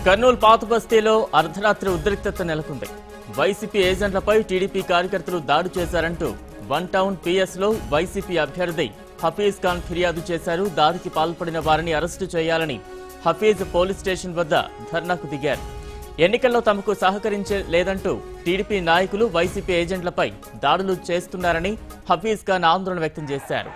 కర్నూలు పాత బస్తీలో అర్ధరాత్రి ఉద్రిక్తత నెలకొంది. వైసీపీ ఏజెంట్లపై టీడీపీ కార్యకర్తలు దాడి చేశారంటూ వన్ టౌన్ పిఎస్లో వైసీపీ అభ్యర్థి హఫీజ్ ఖాన్ ఫిర్యాదు చేశారు. దాడికి పాల్పడిన వారిని అరెస్టు చేయాలని హఫీజ్ పోలీస్ స్టేషన్ వద్ద ధర్నాకు దిగారు. ఎన్నికల్లో తమకు సహకరించే లేదంటూ టీడీపీ నాయకులు వైసీపీ ఏజెంట్లపై దాడులు చేస్తున్నారని హఫీజ్ ఖాన్ ఆందోళన వ్యక్తం చేశారు.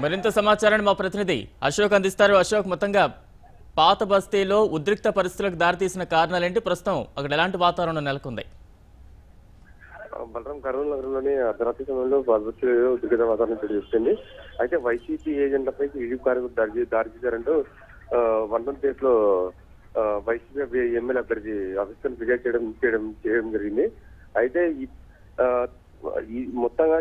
మరింత సమాచారాన్ని మా ప్రతినిధి అశోక్ అందిస్తారు. అశోక్, మొత్తంగా పాత బస్తీలో ఉద్రిక్త పరిస్థితులకు దారితీసిన కారణాలేంటి? ప్రస్తుతం అక్కడ ఎలాంటి వాతావరణం నెలకొంది? బలరాం కర్నూలు నగరంలోని అర్ధరాత్రి సమయంలో పాత బస్తీలో ఉద్రిక్త వాతావరణం చోటు. అయితే వైసీపీ ఏజెంట్లపై టీడీపీ కార్యకర్తలు దాడి చేశారంటూ వన్ టౌన్ లో వైసీపీ ఎమ్మెల్యే అభ్యర్థి హఫీజ్ ఖాన్ ఫిర్యాదు చేయడం జరిగింది. అయితే ఈ మొత్తంగా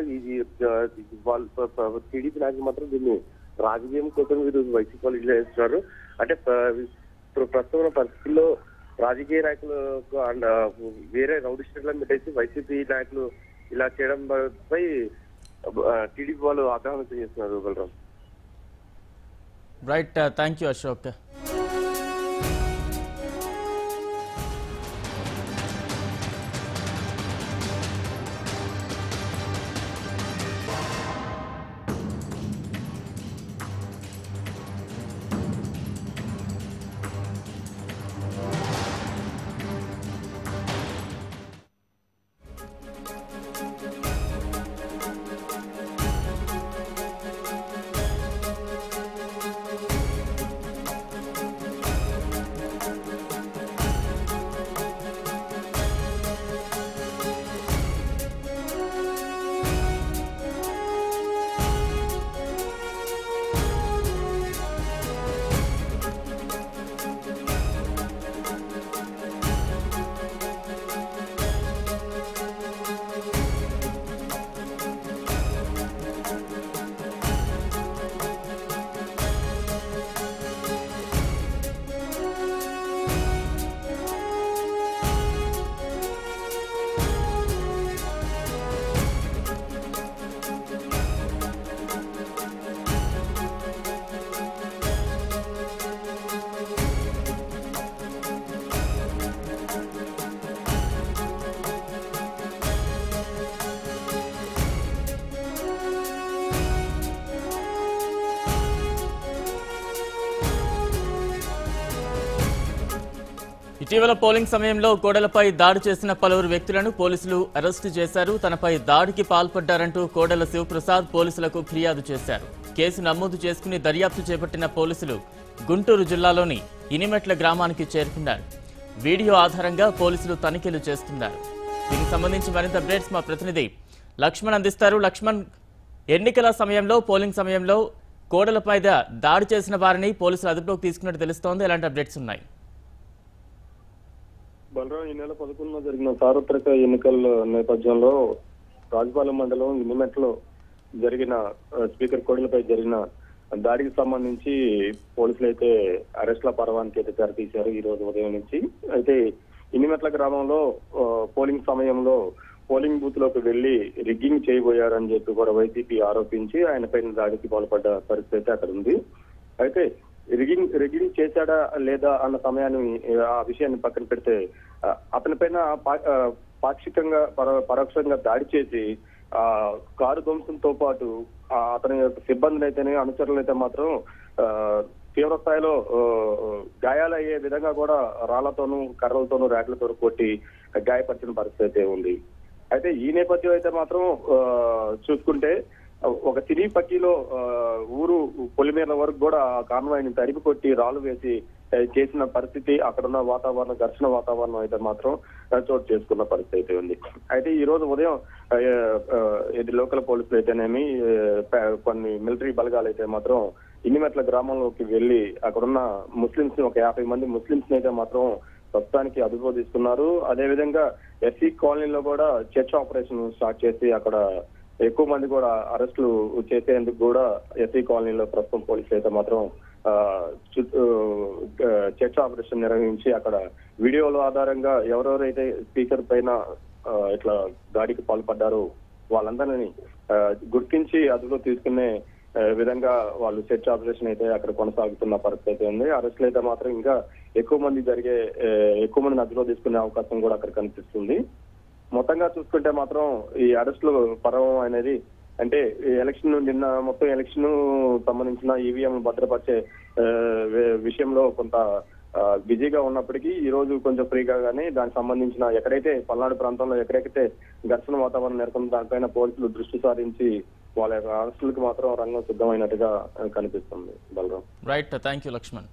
టీడీపీ నాయకులు మాత్రం దీన్ని రాజకీయం కోసం వీరు వైసీపీ వాళ్ళు ఇలా చేస్తున్నారు. అంటే ప్రస్తుతం పరిస్థితుల్లో రాజకీయ నాయకులు వేరే రౌడీ స్టేట్లను పెట్టేసి వైసీపీ నాయకులు ఇలా చేయడం పై టీడీపీ వాళ్ళు ఆగ్రహం వ్యక్తం చేస్తున్నారు. Balaram. Right, thank you Ashok. ఇటీవల పోలింగ్ సమయంలో కోడెలపై దాడి చేసిన పలువురు వ్యక్తులను పోలీసులు అరెస్టు చేశారు. తనపై దాడికి పాల్పడ్డారంటూ కోడెల శివప్రసాద్ పోలీసులకు ఫిర్యాదు చేశారు. కేసు నమోదు చేసుకుని దర్యాప్తు చేపట్టిన పోలీసులు గుంటూరు జిల్లాలోని ఇనిమెట్ల గ్రామానికి చేరుకున్నారు. వీడియో ఆధారంగా పోలీసులు తనిఖీలు చేస్తున్నారు. దీనికి సంబంధించి మరింత అప్డేట్స్ మా ప్రతినిధి లక్ష్మణ్ అందిస్తారు. లక్ష్మణ్, ఎన్నికల సమయంలో పోలింగ్ సమయంలో కోడెలపై దాడి చేసిన వారిని పోలీసులు అదుపులోకి తీసుకున్నట్టు తెలుస్తోంది. ఎలాంటి అప్డేట్స్ ఉన్నాయి? బలరాం, ఈ నెల 11న జరిగిన సార్వత్రిక ఎన్నికల నేపథ్యంలో రాజపాలెం మండలం ఇనిమెట్లో జరిగిన స్పీకర్ కోడెలపై జరిగిన దాడికి సంబంధించి పోలీసులు అయితే అరెస్ట్ల పర్వానికి అయితే తెరతీశారు ఈ రోజు ఉదయం నుంచి. అయితే ఇనిమెట్ల గ్రామంలో పోలింగ్ సమయంలో పోలింగ్ బూత్ లోకి వెళ్లి రిగ్గింగ్ చేయబోయారని చెప్పి కూడా వైసీపీ ఆరోపించి ఆయన పైన దాడికి పాల్పడ్డ పరిస్థితి అయితే అక్కడ ఉంది. అయితే రిగ్గింగ్ చేశాడా లేదా అన్న సమయాన్ని ఆ విషయాన్ని పక్కన పెడితే అతని పైన పాక్షికంగా పరోక్షంగా దాడి చేసి కారు ధ్వంసంతో పాటు అతని యొక్క సిబ్బందిని అయితేనే అనుచరులు అయితే మాత్రం తీవ్ర స్థాయిలో గాయాలయ్యే విధంగా కూడా రాళ్లతోనూ కర్రలతోనూ ర్యాట్లతోనూ కొట్టి గాయపరిచిన పరిస్థితి అయితే ఉంది. అయితే ఈ నేపథ్యం అయితే మాత్రం చూసుకుంటే ఒక సినీ పక్కీలో ఊరు పొలిమేర వరకు కూడా కాన్వాయ్ని తరిమి కొట్టి రాళ్లు వేసి చేసిన పరిస్థితి అక్కడున్న వాతావరణం, ఘర్షణ వాతావరణం అయితే మాత్రం చోటు చేసుకున్న పరిస్థితి అయితే ఉంది. అయితే ఈ రోజు ఉదయం ఇది లోకల్ పోలీసులు అయితేనేమి కొన్ని మిలిటరీ బలగాలు అయితే మాత్రం ఇనిమెట్ల గ్రామంలోకి వెళ్లి అక్కడున్న ముస్లింస్ ఒక 50 మంది ముస్లింస్ అయితే మాత్రం ప్రస్తుతానికి అదుపులో తీసుకున్నారు. అదేవిధంగా ఎస్సీ కాలనీలో కూడా చర్చ్ ఆపరేషన్ స్టార్ట్ చేసి అక్కడ ఎక్కువ మంది కూడా అరెస్టులు చేసేందుకు కూడా ఎస్సీ కాలనీలో ప్రస్తుతం పోలీసులు అయితే మాత్రం చర్చ్ ఆపరేషన్ నిర్వహించి అక్కడ వీడియోల ఆధారంగా ఎవరెవరైతే స్పీకర్ పైన ఇట్లా దాడికి పాల్పడ్డారో వాళ్ళందరినీ గుర్తించి అదుపులో తీసుకునే విధంగా వాళ్ళు సెర్చ్ ఆపరేషన్ అయితే అక్కడ కొనసాగుతున్న పరిస్థితి అయితే ఉంది. అరెస్టులు అయితే మాత్రం ఇంకా ఎక్కువ మందిని అదుపులో తీసుకునే అవకాశం కూడా అక్కడ కనిపిస్తుంది. మొత్తంగా చూసుకుంటే మాత్రం ఈ అరెస్టులు పర్వం అనేది అంటే నిన్న మొత్తం ఎలక్షన్ సంబంధించిన ఈవీఎం భద్రపరిచే విషయంలో కొంత బిజీగా ఉన్నప్పటికీ ఈ రోజు కొంచెం ఫ్రీగా గానీ దానికి సంబంధించిన ఎక్కడైతే పల్నాడు ప్రాంతంలో ఎక్కడైతే ఘర్షణ వాతావరణం నెలకొందో దానిపైన పోలీసులు దృష్టి సారించి వాళ్ళ యొక్క అరెస్టులకు మాత్రం రంగం సిద్ధమైనట్టుగా కనిపిస్తుంది. Balaram. Right, thank you Laxman.